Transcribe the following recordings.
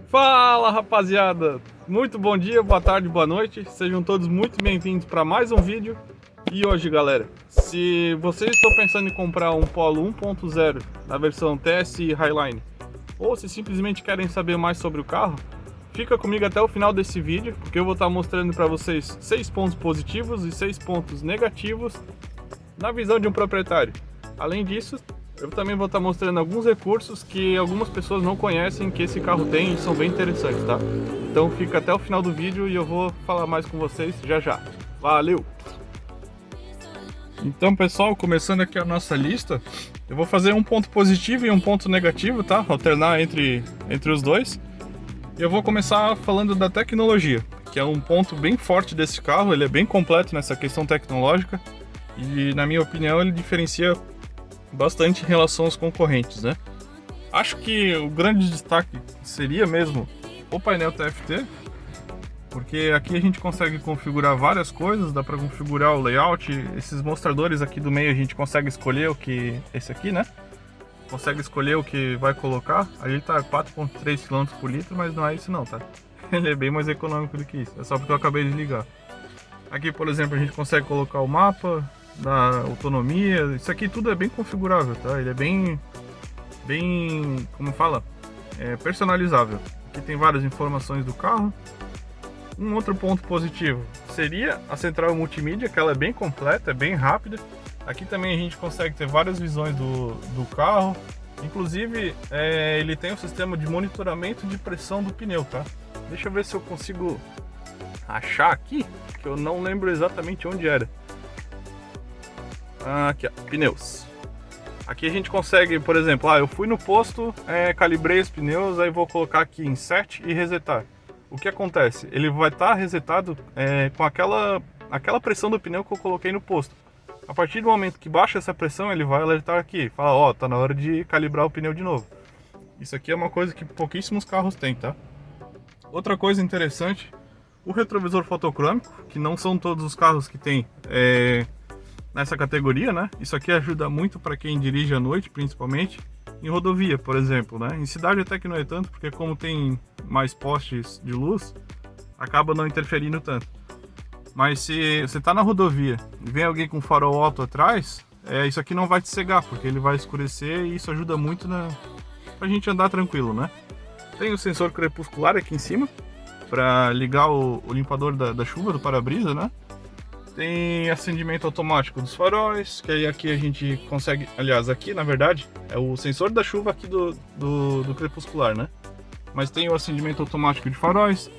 Fala, rapaziada! Muito bom dia, boa tarde, boa noite. Sejam todos muito bem-vindos para mais um vídeo. E hoje, galera, se vocês estão pensando em comprar um Polo 1.0 na versão TSI Highline, ou se simplesmente querem saber mais sobre o carro, fica comigo até o final desse vídeo, porque eu vou estar mostrando para vocês 6 pontos positivos e 6 pontos negativos na visão de um proprietário. Além disso, eu também vou estar mostrando alguns recursos que algumas pessoas não conhecem que esse carro tem e são bem interessantes, tá? Então fica até o final do vídeo e eu vou falar mais com vocês já já. Valeu! Então, pessoal, começando aqui a nossa lista, eu vou fazer um ponto positivo e um ponto negativo, tá? Alternar entre os dois. E eu vou começar falando da tecnologia, que é um ponto bem forte desse carro. Ele é bem completo nessa questão tecnológica e, na minha opinião, ele diferencia bastante em relação aos concorrentes, né? Acho que o grande destaque seria mesmo o painel TFT, porque aqui a gente consegue configurar várias coisas, dá para configurar o layout, esses mostradores aqui do meio a gente consegue escolher o que... esse aqui, né? Consegue escolher o que vai colocar, aí ele tá 4.3 km por litro, mas não é isso não, tá? Ele é bem mais econômico do que isso, é só porque eu acabei de ligar. Aqui, por exemplo, a gente consegue colocar o mapa da autonomia, isso aqui tudo é bem configurável, tá? Ele é bem, como fala, personalizável. Aqui tem várias informações do carro. Um outro ponto positivo seria a central multimídia, que ela é bem completa, é bem rápida. Aqui também a gente consegue ter várias visões do carro. Inclusive, ele tem um sistema de monitoramento de pressão do pneu, tá? Deixa eu ver se eu consigo achar aqui, que eu não lembro exatamente onde era. Aqui, ó, pneus. Aqui a gente consegue, por exemplo, eu fui no posto, calibrei os pneus, aí vou colocar aqui em set e resetar. O que acontece? Ele vai estar resetado com aquela pressão do pneu que eu coloquei no posto. A partir do momento que baixa essa pressão, ele vai alertar aqui, fala, ó, tá na hora de calibrar o pneu de novo. Isso aqui é uma coisa que pouquíssimos carros têm, tá? Outra coisa interessante, o retrovisor fotocrômico, que não são todos os carros que tem nessa categoria, né? Isso aqui ajuda muito para quem dirige à noite, principalmente em rodovia, por exemplo, né? Em cidade até que não é tanto, porque como tem mais postes de luz, acaba não interferindo tanto. Mas se você tá na rodovia e vem alguém com farol alto atrás, isso aqui não vai te cegar, porque ele vai escurecer e isso ajuda muito pra gente andar tranquilo, né? Tem o sensor crepuscular aqui em cima, para ligar o limpador da chuva, do para-brisa, né? Tem acendimento automático dos faróis, que aí aqui a gente consegue... Aliás, aqui na verdade é o sensor da chuva aqui do crepuscular, né? Mas tem o acendimento automático de faróis.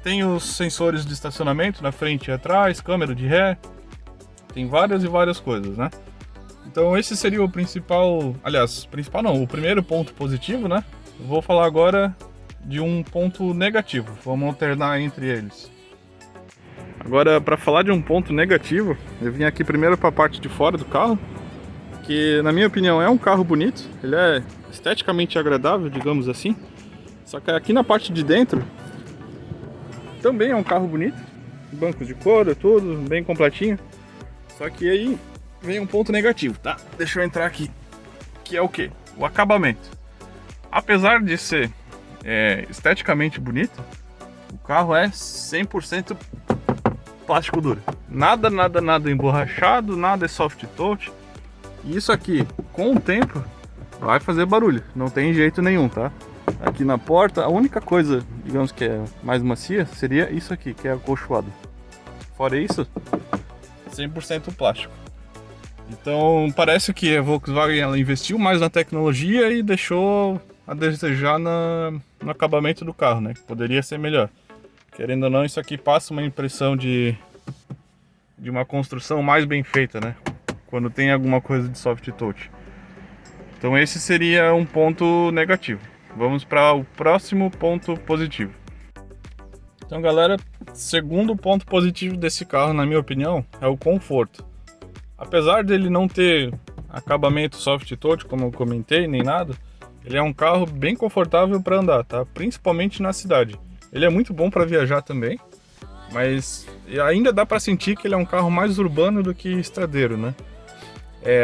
Tem os sensores de estacionamento na frente e atrás, câmera de ré. Tem várias e várias coisas, né? Então esse seria o principal... Aliás, principal não, o primeiro ponto positivo, né? Eu vou falar agora de um ponto negativo. Vamos alternar entre eles. Agora, para falar de um ponto negativo, eu vim aqui primeiro para a parte de fora do carro, que na minha opinião é um carro bonito, ele é esteticamente agradável, digamos assim. Só que aqui na parte de dentro também é um carro bonito, bancos de couro, tudo bem completinho. Só que aí vem um ponto negativo, tá? Deixa eu entrar aqui, que é o que? O acabamento. Apesar de ser esteticamente bonito, o carro é 100% plástico duro. Nada emborrachado, nada é soft touch. E isso aqui, com o tempo, vai fazer barulho. Não tem jeito nenhum, tá? Aqui na porta, a única coisa, digamos que é mais macia, seria isso aqui, que é acolchoado. Fora isso, 100% plástico. Então, parece que a Volkswagen ela investiu mais na tecnologia e deixou a desejar no acabamento do carro, né? Que poderia ser melhor. Querendo ou não, isso aqui passa uma impressão de uma construção mais bem feita, né? Quando tem alguma coisa de soft touch. Então esse seria um ponto negativo. Vamos para o próximo ponto positivo. Então, galera, segundo ponto positivo desse carro, na minha opinião, é o conforto. Apesar dele não ter acabamento soft touch, como eu comentei, nem nada, ele é um carro bem confortável para andar, tá? Principalmente na cidade. Ele é muito bom para viajar também, mas ainda dá para sentir que ele é um carro mais urbano do que estradeiro, né?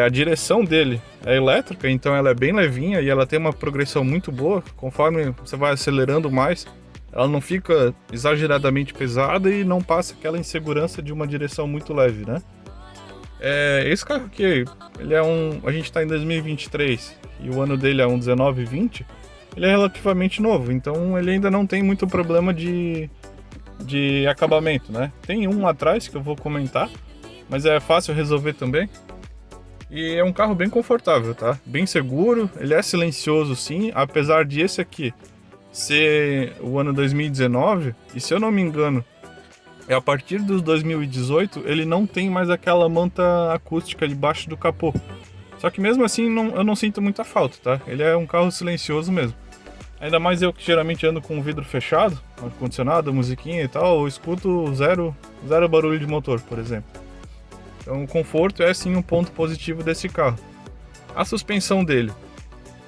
A direção dele é elétrica, então ela é bem levinha e ela tem uma progressão muito boa. Conforme você vai acelerando mais, ela não fica exageradamente pesada e não passa aquela insegurança de uma direção muito leve, né? Esse carro aqui, ele a gente está em 2023 e o ano dele é um 1920, ele é relativamente novo, então ele ainda não tem muito problema de acabamento, né? Tem um atrás que eu vou comentar, mas é fácil resolver também. E é um carro bem confortável, tá? Bem seguro, ele é silencioso sim, apesar de esse aqui ser o ano 2019, e se eu não me engano, a partir dos 2018, ele não tem mais aquela manta acústica debaixo do capô. Só que mesmo assim eu não sinto muita falta, tá? Ele é um carro silencioso mesmo. Ainda mais eu que geralmente ando com o vidro fechado, ar-condicionado, musiquinha e tal, eu escuto zero barulho de motor, por exemplo. Então o conforto é sim um ponto positivo desse carro. A suspensão dele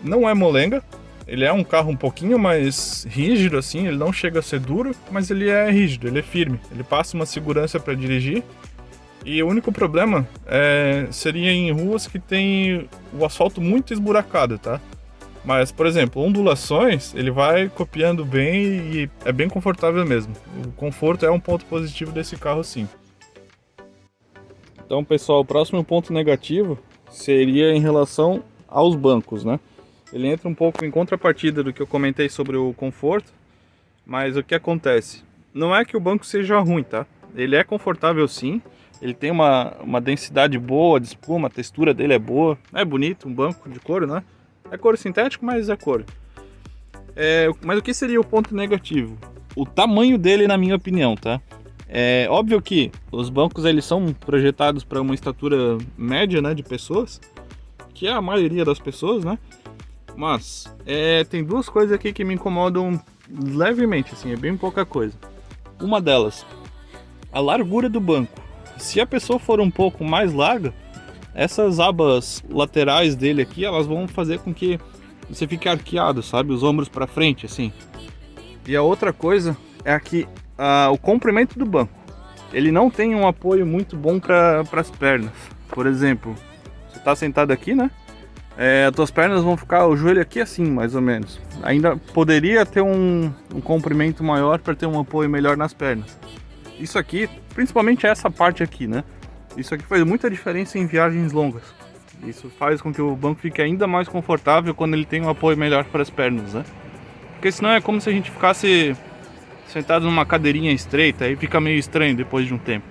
não é molenga, ele é um carro um pouquinho mais rígido assim, ele não chega a ser duro, mas ele é rígido, ele é firme, ele passa uma segurança para dirigir. E o único problema seria em ruas que tem o asfalto muito esburacado, tá? Mas, por exemplo, ondulações, ele vai copiando bem e é bem confortável mesmo. O conforto é um ponto positivo desse carro sim. Então, pessoal, o próximo ponto negativo seria em relação aos bancos, né? Ele entra um pouco em contrapartida do que eu comentei sobre o conforto, mas o que acontece? Não é que o banco seja ruim, tá? Ele é confortável sim, ele tem uma densidade boa de espuma, a textura dele é boa, é bonito, um banco de couro, né? É couro sintético, mas é couro. Mas o que seria o ponto negativo? O tamanho dele, na minha opinião, tá? É óbvio que os bancos eles são projetados para uma estatura média, né, de pessoas, que é a maioria das pessoas, né? Mas tem duas coisas aqui que me incomodam levemente, assim, é bem pouca coisa. Uma delas, a largura do banco. Se a pessoa for um pouco mais larga, essas abas laterais dele aqui, elas vão fazer com que você fique arqueado, sabe? Os ombros para frente, assim. E a outra coisa é aqui, o comprimento do banco. Ele não tem um apoio muito bom para as pernas. Por exemplo, você está sentado aqui, né? As tuas pernas vão ficar, o joelho aqui assim, mais ou menos. Ainda poderia ter um comprimento maior para ter um apoio melhor nas pernas. Isso aqui, principalmente essa parte aqui, né? Isso aqui faz muita diferença em viagens longas. Isso faz com que o banco fique ainda mais confortável quando ele tem um apoio melhor para as pernas, né? Porque senão é como se a gente ficasse sentado numa cadeirinha estreita, aí fica meio estranho depois de um tempo.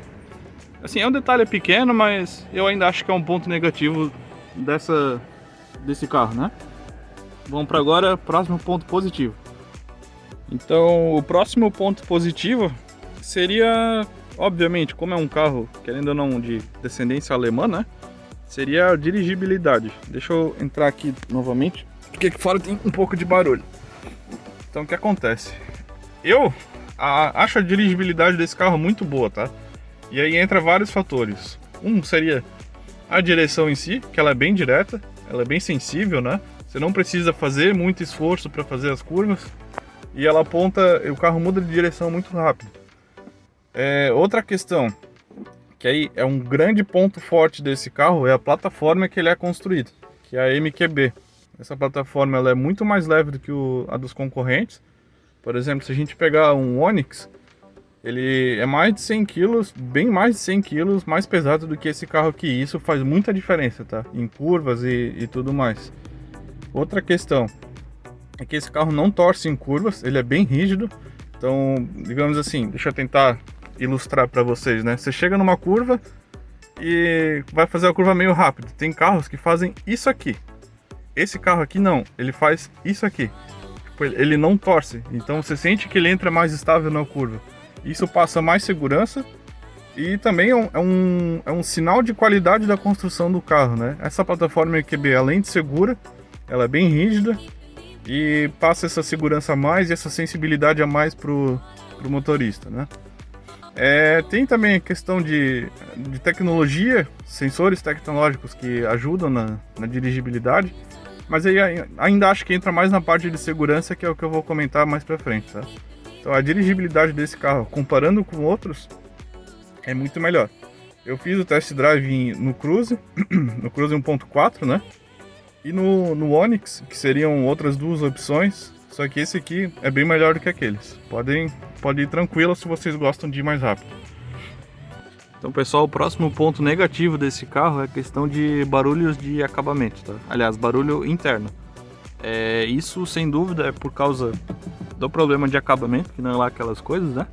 Assim, é um detalhe pequeno, mas eu ainda acho que é um ponto negativo desse carro, né? Vamos para agora, próximo ponto positivo. Então, o próximo ponto positivo seria, obviamente, como é um carro, querendo ou não, de descendência alemã, né? Seria a dirigibilidade. Deixa eu entrar aqui novamente, porque aqui fora tem um pouco de barulho. Então, o que acontece? Eu acho a dirigibilidade desse carro muito boa, tá? E aí entra vários fatores. Um seria a direção em si, que ela é bem direta, ela é bem sensível, né? Você não precisa fazer muito esforço para fazer as curvas. E ela aponta, o carro muda de direção muito rápido. Outra questão, que aí é um grande ponto forte desse carro, é a plataforma que ele é construído, que é a MQB. Essa plataforma ela é muito mais leve do que a dos concorrentes. Por exemplo, se a gente pegar um Onix, ele é mais de 100 kg, bem mais de 100 kg, mais pesado do que esse carro aqui. Isso faz muita diferença, tá? Em curvas e tudo mais. Outra questão é que esse carro não torce em curvas, ele é bem rígido. Então, digamos assim, deixa eu tentar ilustrar para vocês, né? Você chega numa curva e vai fazer a curva meio rápido. Tem carros que fazem isso aqui. Esse carro aqui não, ele faz isso aqui. Ele não torce, então você sente que ele entra mais estável na curva. Isso passa mais segurança e também é um sinal de qualidade da construção do carro, né? Essa plataforma EQB, além de segura, ela é bem rígida e passa essa segurança a mais e essa sensibilidade a mais pro motorista, né? Tem também a questão de tecnologia, sensores tecnológicos que ajudam na dirigibilidade, mas aí ainda acho que entra mais na parte de segurança, que é o que eu vou comentar mais pra frente, tá? Então a dirigibilidade desse carro, comparando com outros, é muito melhor. Eu fiz o test drive no Cruze, no Cruze 1.4, né? E no Onix, que seriam outras duas opções, só que esse aqui é bem melhor do que aqueles. Pode ir tranquilo se vocês gostam de ir mais rápido. Então, pessoal, o próximo ponto negativo desse carro é a questão de barulhos de acabamento, tá? Aliás, barulho interno. Isso, sem dúvida, é por causa do problema de acabamento, que não é lá aquelas coisas, né?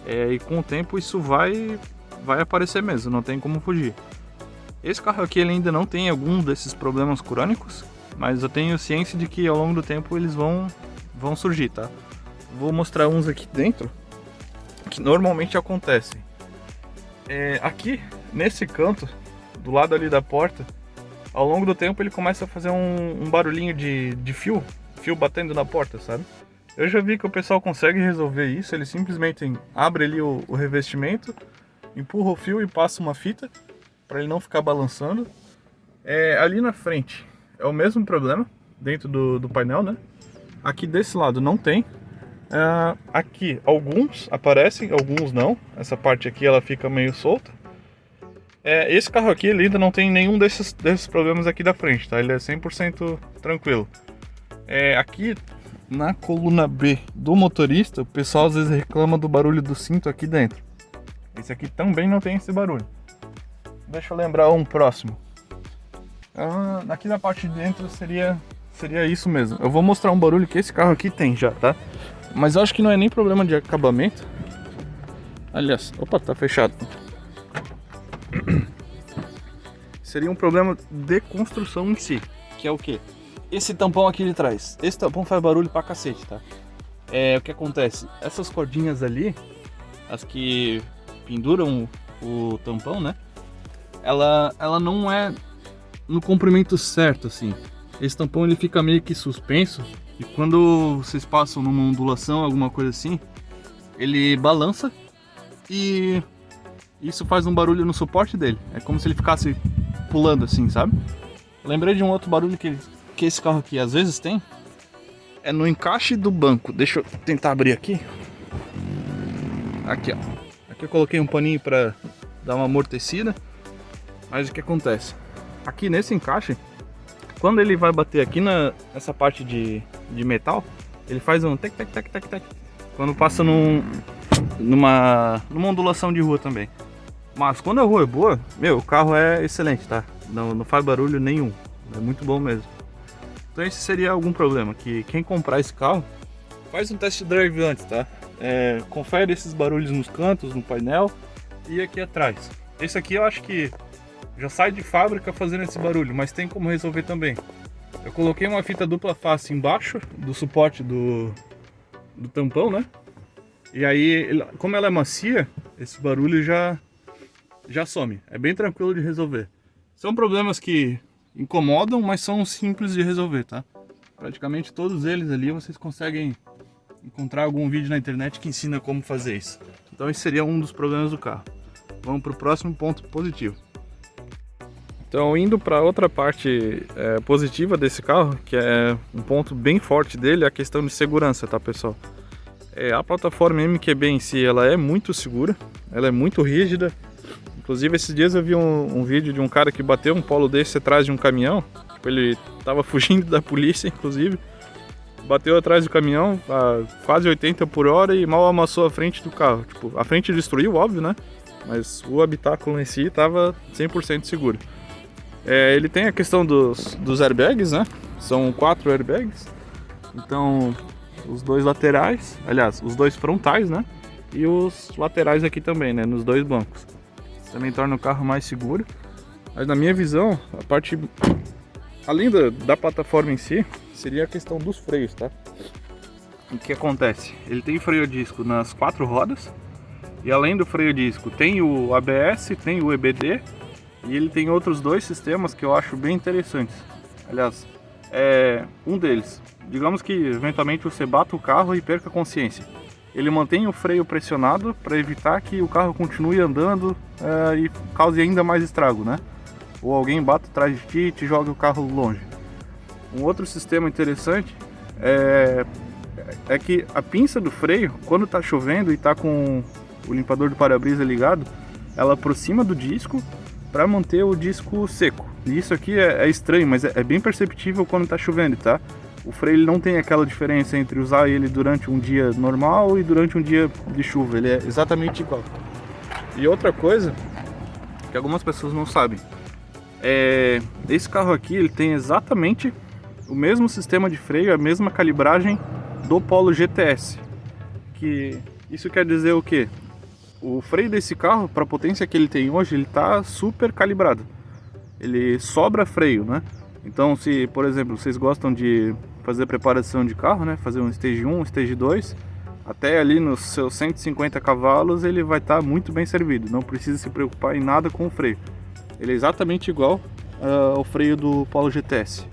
E com o tempo isso vai aparecer mesmo, não tem como fugir. Esse carro aqui ele ainda não tem algum desses problemas crônicos, mas eu tenho ciência de que ao longo do tempo eles vão surgir, tá? Vou mostrar uns aqui dentro, que normalmente acontecem. Aqui, nesse canto, do lado ali da porta, ao longo do tempo ele começa a fazer um barulhinho de fio batendo na porta, sabe? Eu já vi que o pessoal consegue resolver isso, ele simplesmente abre ali o revestimento, empurra o fio e passa uma fita para ele não ficar balançando. Ali na frente é o mesmo problema, dentro do painel, né? Aqui desse lado não tem. Aqui alguns aparecem, alguns não. Essa parte aqui ela fica meio solta. Esse carro aqui ele ainda não tem nenhum desses problemas aqui da frente, tá? Ele é 100% tranquilo. Aqui na coluna B do motorista, o pessoal às vezes reclama do barulho do cinto aqui dentro. Esse aqui também não tem esse barulho. Deixa eu lembrar um próximo. Aqui na parte de dentro seria isso mesmo. Eu vou mostrar um barulho que esse carro aqui tem já, tá? Mas eu acho que não é nem problema de acabamento. Aliás, opa, tá fechado. Seria um problema de construção em si. Que é o quê? Esse tampão aqui de trás. Esse tampão faz barulho pra cacete, tá? O que acontece? Essas cordinhas ali, as que penduram o tampão, né? Ela não é no comprimento certo, assim. Esse tampão ele fica meio que suspenso. E quando vocês passam numa ondulação, alguma coisa assim, ele balança e isso faz um barulho no suporte dele. É como se ele ficasse pulando assim, sabe? Lembrei de um outro barulho que esse carro aqui às vezes tem. É no encaixe do banco. Deixa eu tentar abrir aqui. Aqui, ó. Aqui eu coloquei um paninho para dar uma amortecida. Mas o que acontece? Aqui nesse encaixe, quando ele vai bater aqui nessa parte de metal, ele faz um tec tec tec tec tec. Quando passa numa ondulação de rua também. Mas quando a rua é boa, o carro é excelente, tá? Não faz barulho nenhum. É muito bom mesmo. Então esse seria algum problema, que quem comprar esse carro, faz um test drive antes, tá? Confere esses barulhos nos cantos, no painel e aqui atrás. Esse aqui eu acho que já sai de fábrica fazendo esse barulho, mas tem como resolver também. Eu coloquei uma fita dupla face embaixo do suporte do tampão, né? E aí, como ela é macia, esse barulho já some. É bem tranquilo de resolver. São problemas que incomodam, mas são simples de resolver, tá? Praticamente todos eles ali vocês conseguem encontrar algum vídeo na internet que ensina como fazer isso. Então esse seria um dos problemas do carro. Vamos para o próximo ponto positivo. Então, indo para outra parte positiva desse carro, que é um ponto bem forte dele, é a questão de segurança, tá, pessoal? A plataforma MQB em si, ela é muito segura, ela é muito rígida. Inclusive, esses dias eu vi um vídeo de um cara que bateu um polo desse atrás de um caminhão. Tipo, ele estava fugindo da polícia, inclusive. Bateu atrás do caminhão a quase 80 por hora e mal amassou a frente do carro. Tipo, a frente destruiu, óbvio, né? Mas o habitáculo em si estava 100% seguro. Ele tem a questão dos airbags, né? São 4 airbags. Então, os dois laterais, aliás, os dois frontais, né? E os laterais aqui também, né? Nos dois bancos. Isso também torna o carro mais seguro. Mas na minha visão, a parte, além da plataforma em si, seria a questão dos freios, tá? O que acontece? Ele tem freio a disco nas 4 rodas. E além do freio a disco, tem o ABS, tem o EBD. E ele tem outros 2 sistemas que eu acho bem interessantes. Aliás, um deles, digamos que eventualmente você bata o carro e perca a consciência. Ele mantém o freio pressionado para evitar que o carro continue andando e cause ainda mais estrago, né? Ou alguém bata atrás de ti e te joga o carro longe. Um outro sistema interessante é que a pinça do freio, quando está chovendo e está com o limpador do para-brisa ligado, ela por cima do disco para manter o disco seco. E isso aqui é estranho, mas é bem perceptível quando está chovendo, tá? O freio ele não tem aquela diferença entre usar ele durante um dia normal e durante um dia de chuva, ele é exatamente igual. E outra coisa que algumas pessoas não sabem, esse carro aqui ele tem exatamente o mesmo sistema de freio, a mesma calibragem do Polo GTS. Que isso quer dizer o quê? O freio desse carro, para a potência que ele tem hoje, ele está super calibrado. Ele sobra freio, né? Então, se, por exemplo, vocês gostam de fazer preparação de carro, né? Fazer um Stage 1, um Stage 2, até ali nos seus 150 cavalos ele vai estar muito bem servido. Não precisa se preocupar em nada com o freio. Ele é exatamente igual ao freio do Polo GTS.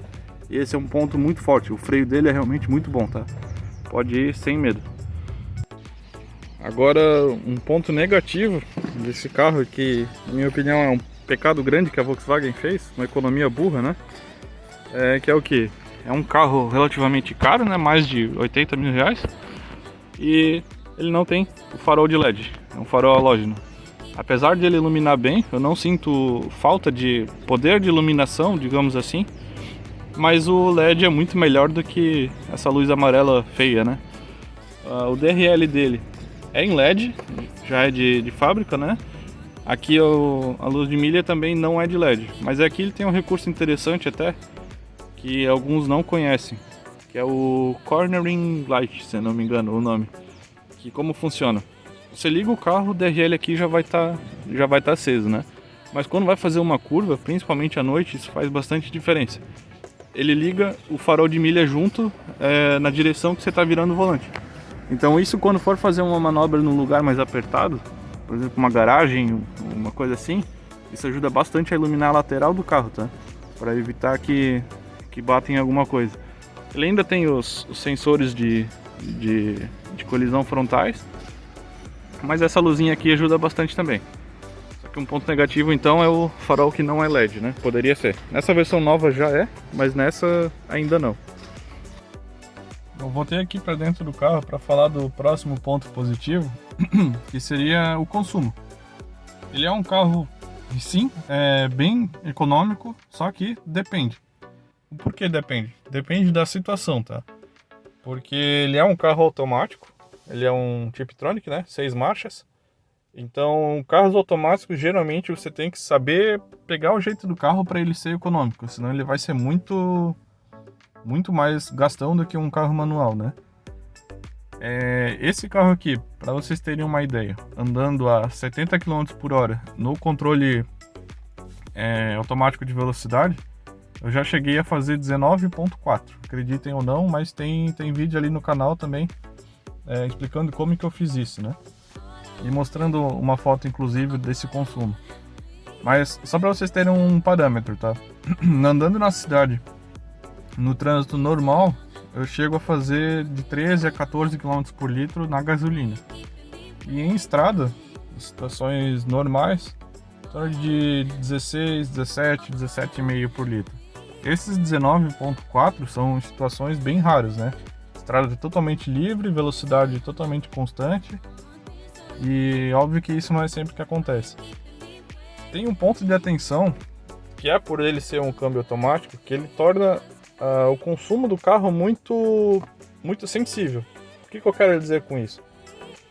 E esse é um ponto muito forte. O freio dele é realmente muito bom, tá? Pode ir sem medo. Agora, um ponto negativo desse carro, que na minha opinião é um pecado grande que a Volkswagen fez, uma economia burra, né? Que é o que? É um carro relativamente caro, né? Mais de 80 mil reais. E ele não tem o farol de LED, é um farol halógeno. Apesar de ele iluminar bem, eu não sinto falta de poder de iluminação, digamos assim. Mas o LED é muito melhor do que essa luz amarela feia, né? O DRL dele é em LED, já é de fábrica, né? Aqui a luz de milha também não é de LED, mas aqui ele tem um recurso interessante até, que alguns não conhecem, que é o Cornering Light, se não me engano o nome. Que como funciona? Você liga o carro, o DRL aqui já vai estar aceso, né? Mas quando vai fazer uma curva, principalmente à noite, isso faz bastante diferença. Ele liga o farol de milha junto na direção que você está virando o volante. Então isso, quando for fazer uma manobra num lugar mais apertado, por exemplo uma garagem, uma coisa assim, isso ajuda bastante a iluminar a lateral do carro, tá? Para evitar que bata em alguma coisa. Ele ainda tem os sensores de colisão frontais, mas essa luzinha aqui ajuda bastante também. Só que um ponto negativo então é o farol que não é LED, né? Poderia ser. Nessa versão nova já é, mas nessa ainda não. Eu voltei aqui para dentro do carro para falar do próximo ponto positivo, que seria o consumo. Ele é um carro, sim, bem econômico, só que depende. Por que depende? Depende da situação, tá? Porque ele é um carro automático, ele é um Tiptronic, né? 6 marchas. Então, carros automáticos, geralmente você tem que saber pegar o jeito do carro para ele ser econômico, senão ele vai ser muito mais gastão do que um carro manual, né? Esse carro aqui, para vocês terem uma ideia, andando a 70 km por hora no controle automático de velocidade, eu já cheguei a fazer 19.4, acreditem ou não, mas tem vídeo ali no canal também explicando como que eu fiz isso, né? E mostrando uma foto inclusive desse consumo. Mas só para vocês terem um parâmetro, tá? Andando na cidade, no trânsito normal, eu chego a fazer de 13 a 14 km por litro na gasolina. E em estrada, em situações normais, então de 16, 17, 17,5 por litro. Esses 19,4 são situações bem raras, né? Estrada totalmente livre, velocidade totalmente constante. E óbvio que isso não é sempre que acontece. Tem um ponto de atenção, que é por ele ser um câmbio automático, que ele torna o consumo do carro muito sensível. O que eu quero dizer com isso?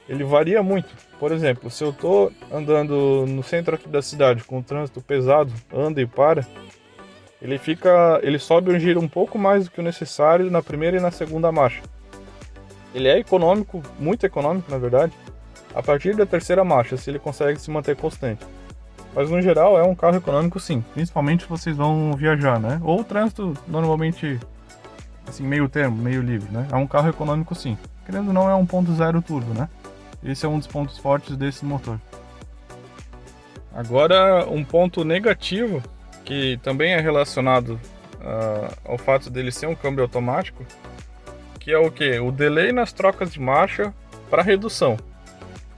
Ele varia muito. Por exemplo, se eu estou andando no centro aqui da cidade com o trânsito pesado, anda e para, ele sobe um giro um pouco mais do que o necessário na primeira e na segunda marcha. Ele é econômico, muito econômico na verdade, a partir da terceira marcha, se ele consegue se manter constante. Mas no geral é um carro econômico sim, principalmente se vocês vão viajar, né? Ou o trânsito normalmente assim, meio termo, meio livre, né? É um carro econômico sim. Querendo ou não, é 1.0 turbo, né? Esse é um dos pontos fortes desse motor. Agora, um ponto negativo, que também é relacionado ao fato dele ser um câmbio automático, que é o que? O delay nas trocas de marcha para redução.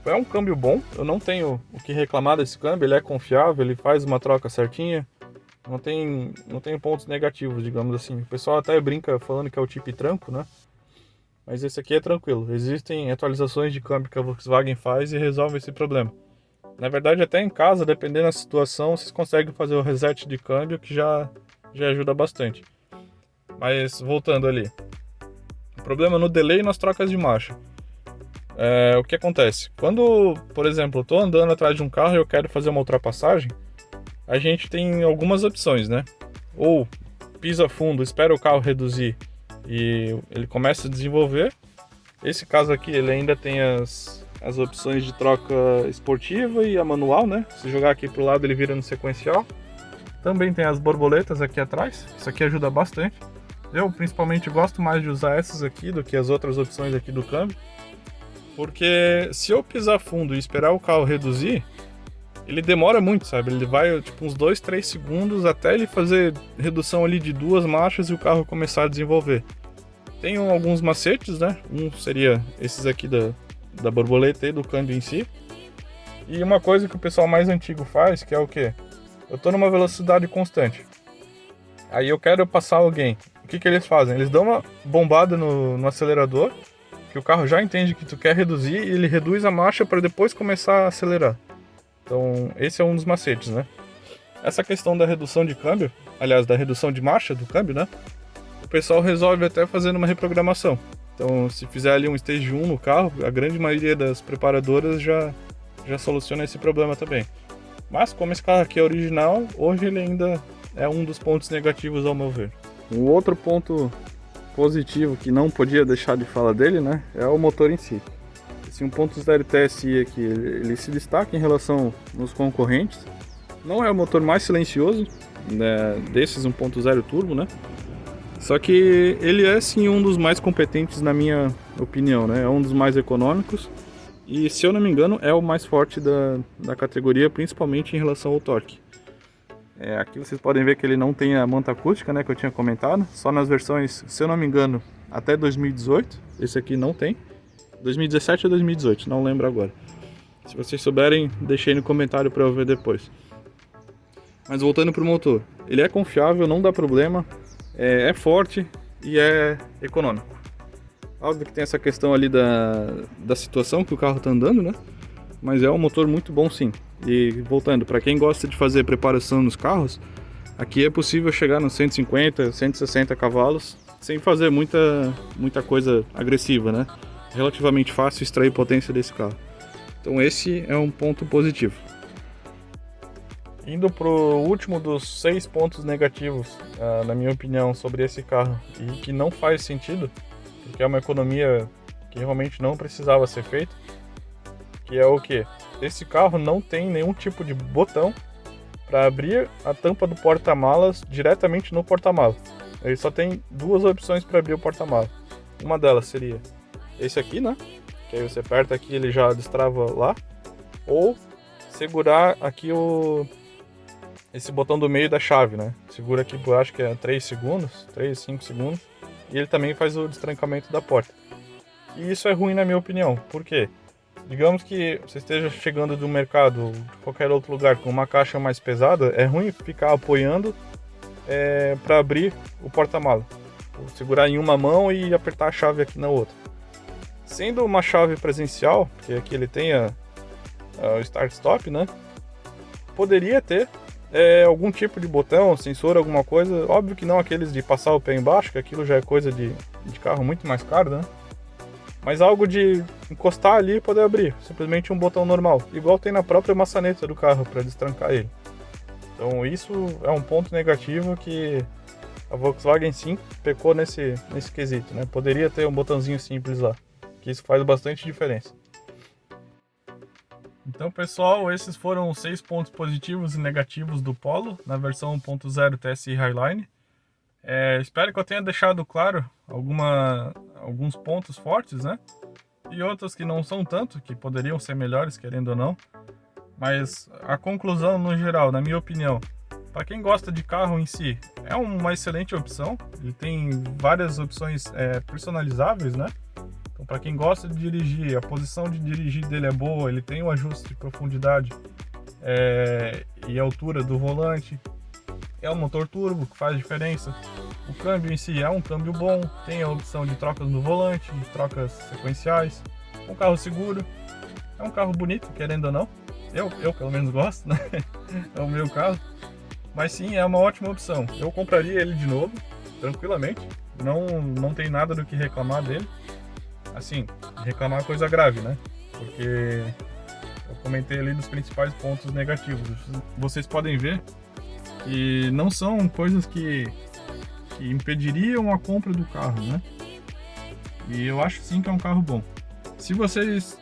É um câmbio bom, eu não tenho o que reclamar desse câmbio, ele é confiável, ele faz uma troca certinha, não tem pontos negativos, digamos assim. O pessoal até brinca falando que é o tipo tranco, né? Mas esse aqui é tranquilo, existem atualizações de câmbio que a Volkswagen faz e resolve esse problema. Na verdade, até em casa, dependendo da situação, vocês conseguem fazer o reset de câmbio, que já ajuda bastante. Mas voltando ali, o problema no delay e nas trocas de marcha. O que acontece? Quando, por exemplo, eu estou andando atrás de um carro e eu quero fazer uma ultrapassagem, a gente tem algumas opções, né? Ou pisa fundo, espera o carro reduzir e ele começa a desenvolver. Esse caso aqui, ele ainda tem as opções de troca esportiva e a manual, né? Se jogar aqui pro lado, ele vira no sequencial. Também tem as borboletas aqui atrás, isso aqui ajuda bastante. Eu, principalmente, gosto mais de usar essas aqui do que as outras opções aqui do câmbio. Porque se eu pisar fundo e esperar o carro reduzir, ele demora muito, sabe? Ele vai tipo uns 2, 3 segundos até ele fazer redução ali de 2 marchas e o carro começar a desenvolver. Tem alguns macetes, né? Um seria esses aqui da borboleta e do câmbio em si. E uma coisa que o pessoal mais antigo faz, que é o quê? Eu tô numa velocidade constante. Aí eu quero passar alguém. O que eles fazem? Eles dão uma bombada no acelerador, que o carro já entende que tu quer reduzir e ele reduz a marcha para depois começar a acelerar. Então, esse é um dos macetes, né? Essa questão da redução de câmbio, aliás, da redução de marcha do câmbio, né? O pessoal resolve até fazendo uma reprogramação. Então, se fizer ali um Stage 1 no carro, a grande maioria das preparadoras já soluciona esse problema também. Mas, como esse carro aqui é original, hoje ele ainda é um dos pontos negativos ao meu ver. Um outro ponto positivo que não podia deixar de falar dele, né, é o motor em si. Esse 1.0 TSI aqui, ele se destaca em relação aos concorrentes. Não é o motor mais silencioso, né, desses 1.0 turbo, né? Só que ele é sim um dos mais competentes na minha opinião, né? É um dos mais econômicos e, se eu não me engano, é o mais forte da categoria, principalmente em relação ao torque. Aqui vocês podem ver que ele não tem a manta acústica, né, que eu tinha comentado, só nas versões, se eu não me engano, até 2018. Esse aqui não tem. 2017 ou 2018, não lembro agora. Se vocês souberem, deixei no comentário para eu ver depois. Mas voltando pro motor, ele é confiável, não dá problema, é forte e é econômico. Óbvio que tem essa questão ali da situação que o carro está andando, né? Mas é um motor muito bom sim. E voltando, para quem gosta de fazer preparação nos carros, aqui é possível chegar nos 150, 160 cavalos sem fazer muita coisa agressiva, né? Relativamente fácil extrair potência desse carro. Então esse é um ponto positivo. Indo para o último dos 6 pontos negativos, na minha opinião, sobre esse carro, e que não faz sentido, porque é uma economia que realmente não precisava ser feita, que é o que? Esse carro não tem nenhum tipo de botão para abrir a tampa do porta-malas diretamente no porta-malas. Ele só tem 2 opções para abrir o porta-malas. Uma delas seria esse aqui, né? Que aí você aperta aqui e ele já destrava lá. Ou segurar aqui esse botão do meio da chave, né? Segura aqui por acho que é 3 segundos, 3, 5 segundos. E ele também faz o destrancamento da porta. E isso é ruim na minha opinião. Por quê? Digamos que você esteja chegando do mercado ou de qualquer outro lugar com uma caixa mais pesada, é ruim ficar apoiando para abrir o porta-mala. Segurar em uma mão e apertar a chave aqui na outra. Sendo uma chave presencial, que aqui ele tem o Start-Stop, né? Poderia ter algum tipo de botão, sensor, alguma coisa. Óbvio que não aqueles de passar o pé embaixo, que aquilo já é coisa de carro muito mais caro, né? Mas algo de encostar ali e poder abrir. Simplesmente um botão normal. Igual tem na própria maçaneta do carro para destrancar ele. Então isso é um ponto negativo que a Volkswagen sim pecou nesse quesito, né? Poderia ter um botãozinho simples lá. Que isso faz bastante diferença. Então, pessoal, esses foram os 6 pontos positivos e negativos do Polo na versão 1.0 TSI Highline. Espero que eu tenha deixado claro alguns pontos fortes, né? E outros que não são tanto, que poderiam ser melhores, querendo ou não. Mas a conclusão, no geral, na minha opinião, para quem gosta de carro em si, é uma excelente opção. Ele tem várias opções personalizáveis, né? Então, para quem gosta de dirigir, a posição de dirigir dele é boa, ele tem um ajuste de profundidade e altura do volante. É um motor turbo que faz diferença. O câmbio em si é um câmbio bom, tem a opção de trocas no volante, de trocas sequenciais. Um carro seguro, é um carro bonito, querendo ou não. Eu pelo menos gosto, né? É o meu caso. Mas sim, é uma ótima opção. Eu compraria ele de novo, tranquilamente. Não tem nada do que reclamar dele. Assim, reclamar é coisa grave, né? Porque eu comentei ali dos principais pontos negativos. Vocês podem ver que não são coisas que impediriam a compra do carro, né? E eu acho sim que é um carro bom. Se vocês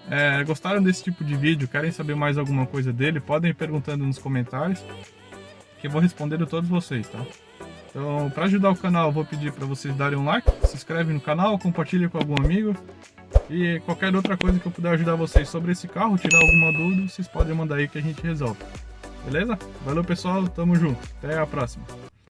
gostaram desse tipo de vídeo, querem saber mais alguma coisa dele, podem ir perguntando nos comentários, que eu vou responder a todos vocês, tá? Então, para ajudar o canal, eu vou pedir para vocês darem um like, se inscrevem no canal, compartilhem com algum amigo e qualquer outra coisa que eu puder ajudar vocês sobre esse carro, tirar alguma dúvida, vocês podem mandar aí que a gente resolve. Beleza? Valeu pessoal, tamo junto, até a próxima.